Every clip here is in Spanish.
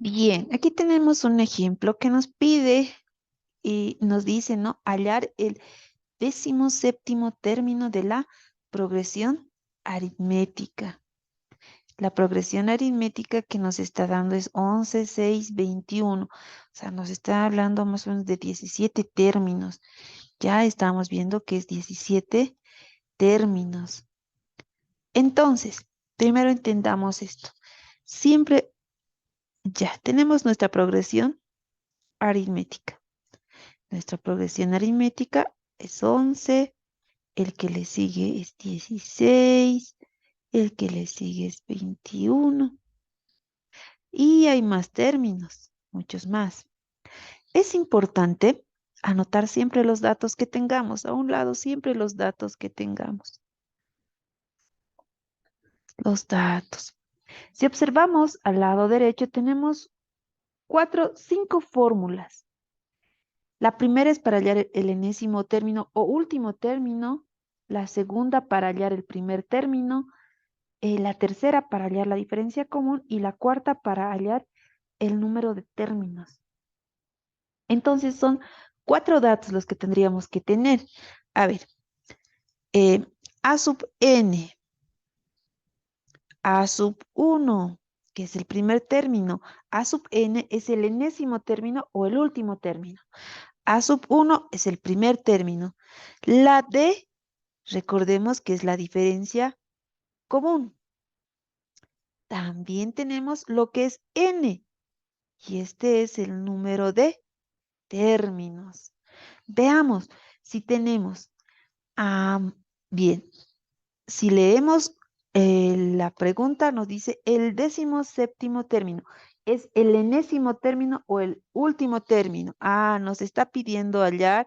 Bien, aquí tenemos un ejemplo que nos pide y nos dice, ¿no? Hallar el 17º término de la progresión aritmética. La progresión aritmética que nos está dando es 11, 6, 21. O sea, nos está hablando más o menos de 17 términos. Ya estamos viendo que es 17 términos. Entonces, primero entendamos esto. Siempre ya tenemos nuestra progresión aritmética. Nuestra progresión aritmética es 11, el que le sigue es 16, el que le sigue es 21 y hay más términos, muchos más. Es importante anotar siempre los datos que tengamos, a un lado siempre los datos que tengamos. Los datos. Si observamos al lado derecho tenemos cinco fórmulas. La primera es para hallar el enésimo término o último término, la segunda para hallar el primer término, la tercera para hallar la diferencia común y la cuarta para hallar el número de términos. Entonces son 4 datos los que tendríamos que tener. A ver, A sub n, A sub 1, que es el primer término. A sub n es el enésimo término o el último término. A sub 1 es el primer término. La D, recordemos que es la diferencia común. También tenemos lo que es n, y este es el número de términos. Veamos si tenemos, bien, si leemos la pregunta, nos dice el 17º término. ¿Es el enésimo término o el último término? Nos está pidiendo hallar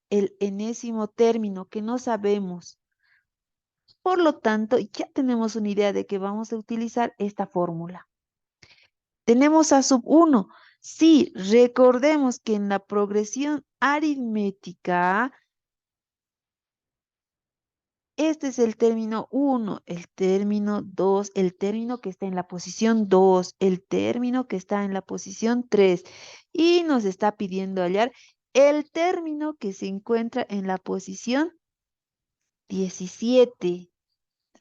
el enésimo término que no sabemos. Por lo tanto, ya tenemos una idea de que vamos a utilizar esta fórmula. Tenemos a sub 1. Sí, recordemos que en la progresión aritmética, este es el término 1, el término 2, el término que está en la posición 2, el término que está en la posición 3. Y nos está pidiendo hallar el término que se encuentra en la posición 17.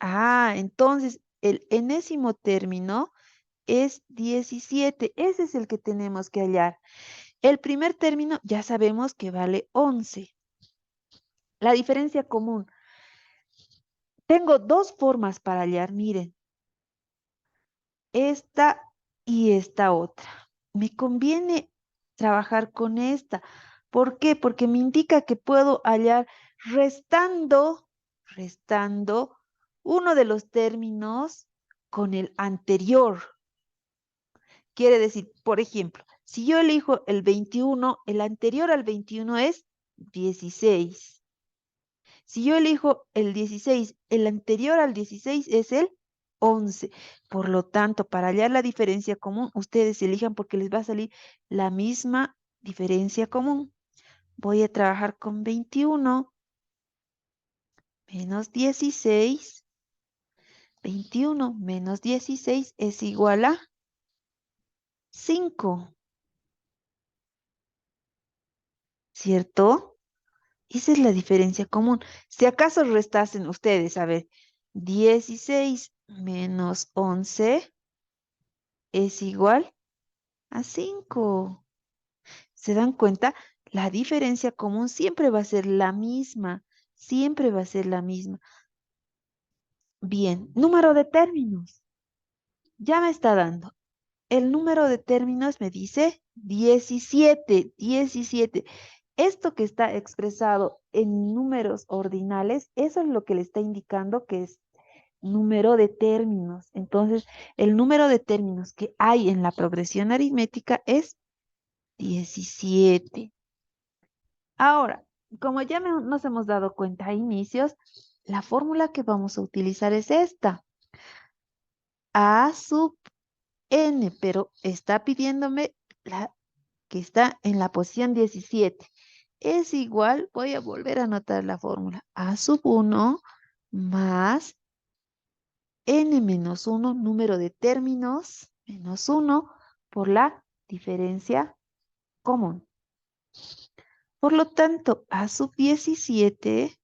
Entonces el enésimo término es 17. Ese es el que tenemos que hallar. El primer término ya sabemos que vale 11. La diferencia común. Tengo dos formas para hallar, miren. Esta y esta otra. Me conviene trabajar con esta. ¿Por qué? Porque me indica que puedo hallar restando uno de los términos con el anterior. Quiere decir, por ejemplo, si yo elijo el 21, el anterior al 21 es 16. Si yo elijo el 16, el anterior al 16 es el 11. Por lo tanto, para hallar la diferencia común, ustedes elijan porque les va a salir la misma diferencia común. Voy a trabajar con 21 menos 16. 21 menos 16 es igual a 5, ¿cierto? Esa es la diferencia común. Si acaso restasen ustedes, a ver, 16 menos 11 es igual a 5. ¿Se dan cuenta? La diferencia común siempre va a ser la misma. Siempre va a ser la misma. Bien, número de términos. Ya me está dando. El número de términos me dice 17. 17. Esto que está expresado en números ordinales, eso es lo que le está indicando que es número de términos. Entonces, el número de términos que hay en la progresión aritmética es 17. Ahora, como ya nos hemos dado cuenta a inicios, la fórmula que vamos a utilizar es esta. A sub n, pero está pidiéndome la que está en la posición 17. Es igual, voy a volver a anotar la fórmula. A sub 1 más n menos 1, número de términos, menos 1, por la diferencia común. Por lo tanto, A sub 17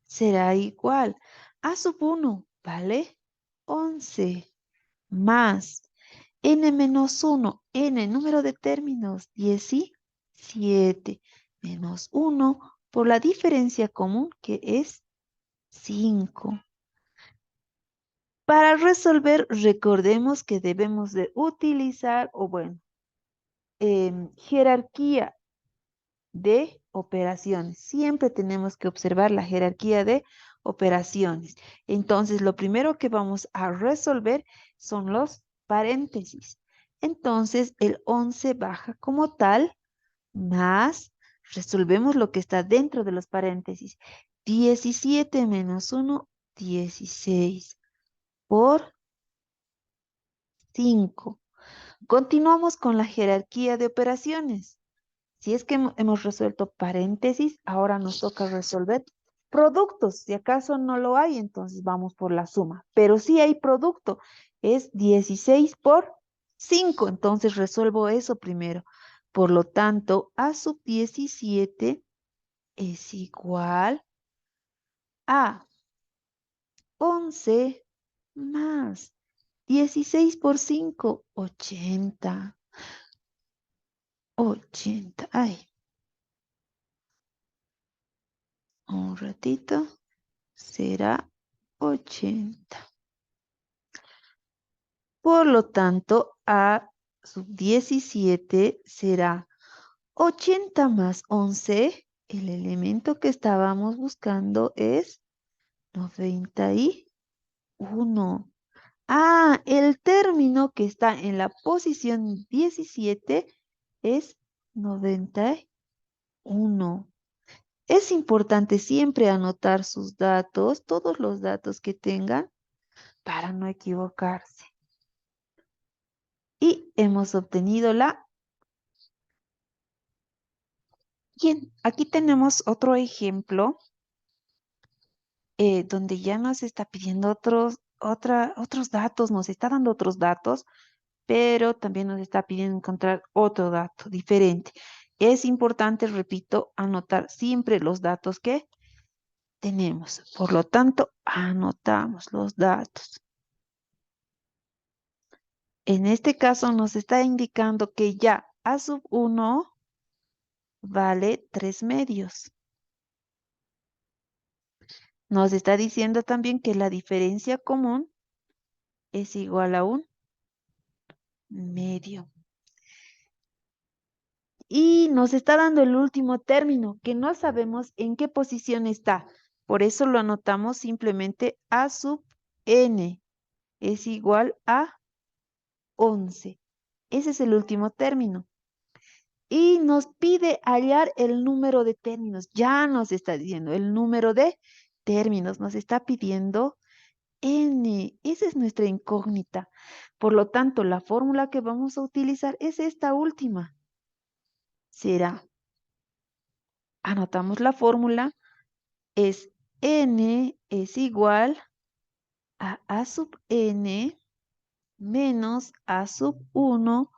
será igual a sub 1, ¿vale? 11 más n menos 1, n número de términos, 17 menos 1 por la diferencia común que es 5. Para resolver, recordemos que debemos de utilizar, o bueno, jerarquía de operaciones. Siempre tenemos que observar la jerarquía de operaciones. Entonces, lo primero que vamos a resolver son los paréntesis. Entonces, el 11 baja como tal, más, resolvemos lo que está dentro de los paréntesis. 17 menos 1, 16 por 5. Continuamos con la jerarquía de operaciones. Si es que hemos resuelto paréntesis, ahora nos toca resolver productos. Si acaso no lo hay, entonces vamos por la suma. Pero sí hay producto. Es 16 por 5. Entonces resuelvo eso primero. Por lo tanto, A sub 17 es igual a 11 más 16 por 5, 80. 80. Ay, un ratito. Será 80. Por lo tanto, A sub 17 será 80 más 11. El elemento que estábamos buscando es 91. Ah, el término que está en la posición 17 es 91. Es importante siempre anotar sus datos, todos los datos que tengan, para no equivocarse. Y hemos obtenido la... Bien, aquí tenemos otro ejemplo donde ya nos está pidiendo otros datos, nos está dando otros datos, pero también nos está pidiendo encontrar otro dato diferente. Es importante, repito, anotar siempre los datos que tenemos. Por lo tanto, anotamos los datos. En este caso nos está indicando que ya A sub 1 vale 3 medios. Nos está diciendo también que la diferencia común es igual a un medio. Y nos está dando el último término, que no sabemos en qué posición está. Por eso lo anotamos simplemente A sub n es igual a 11. Ese es el último término. Y nos pide hallar el número de términos. Ya nos está diciendo el número de términos. Nos está pidiendo n. Esa es nuestra incógnita. Por lo tanto, la fórmula que vamos a utilizar es esta última. Será, anotamos la fórmula, es n es igual a A sub n menos A sub 1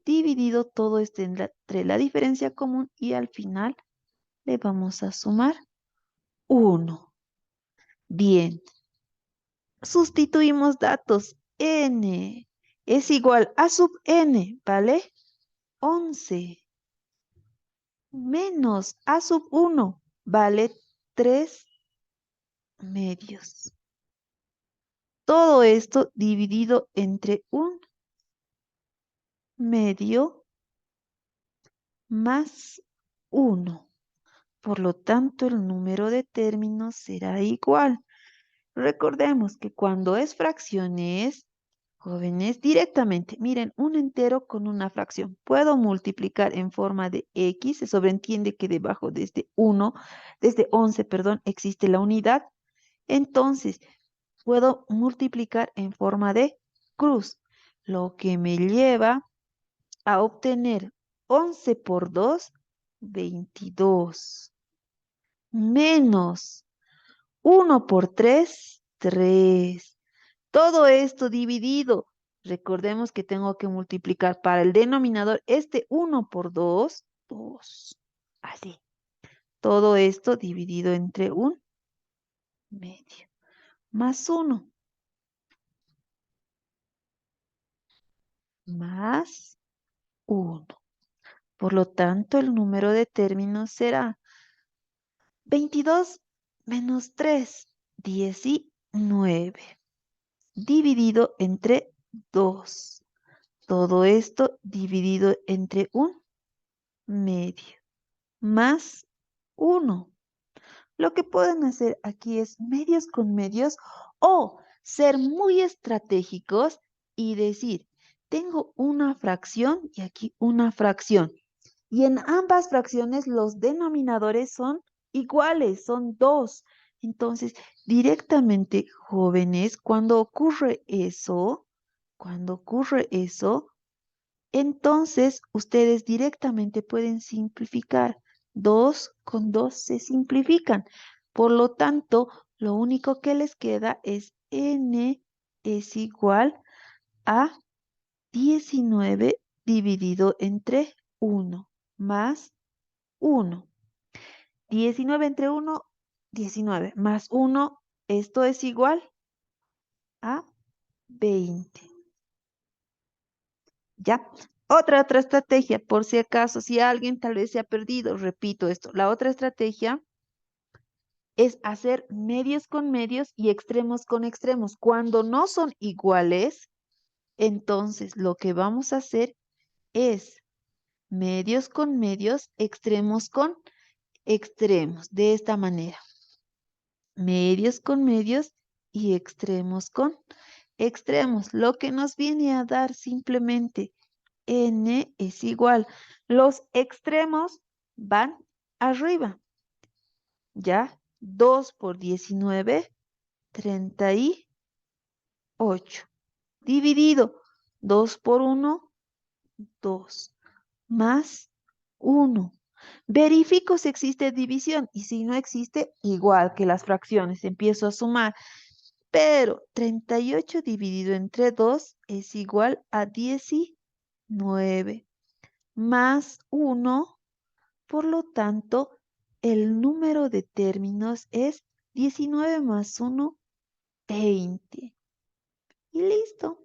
dividido todo esto entre la diferencia común y al final le vamos a sumar 1. Bien, sustituimos datos. N es igual a sub n, ¿vale? 11 menos A sub 1 vale 3 medios. Todo esto dividido entre un medio más 1. Por lo tanto, el número de términos será igual. Recordemos que cuando es fracciones, jóvenes, directamente, miren, un entero con una fracción. Puedo multiplicar en forma de X, se sobreentiende que debajo de este 1, desde 11, perdón, existe la unidad. Entonces, puedo multiplicar en forma de cruz, lo que me lleva a obtener 11 por 2, 22, menos 1 por 3, 3. Todo esto dividido Recordemos que tengo que multiplicar para el denominador este 1 por 2, 2. Así. Todo esto dividido entre un medio. Más 1. Más 1. Por lo tanto, el número de términos será 22 menos 3, 19. Dividido entre 2. Todo esto dividido entre un medio. Más 1. Lo que pueden hacer aquí es medios con medios o ser muy estratégicos y decir, tengo una fracción y aquí una fracción. Y en ambas fracciones los denominadores son iguales, son 2. Entonces, directamente, jóvenes, cuando ocurre eso, entonces ustedes directamente pueden simplificar. 2 con 2 se simplifican. Por lo tanto, lo único que les queda es n es igual a 19 dividido entre 1 más 1. 19 entre 1, 19 más 1, esto es igual a 20. ¿Ya? Otra estrategia, por si acaso, si alguien tal vez se ha perdido, repito esto. La otra estrategia es hacer medios con medios y extremos con extremos. Cuando no son iguales, entonces lo que vamos a hacer es medios con medios, extremos con extremos, de esta manera. Medios con medios y extremos con extremos, lo que nos viene a dar simplemente n es igual. Los extremos van arriba, ¿ya? 2 por 19, 38. Dividido 2 por 1, 2. Más 1. Verifico si existe división y si no existe, igual que las fracciones, empiezo a sumar. Pero 38 dividido entre 2 es igual a 19 más 1. Por lo tanto, el número de términos es 19 más 1, 20. Y listo.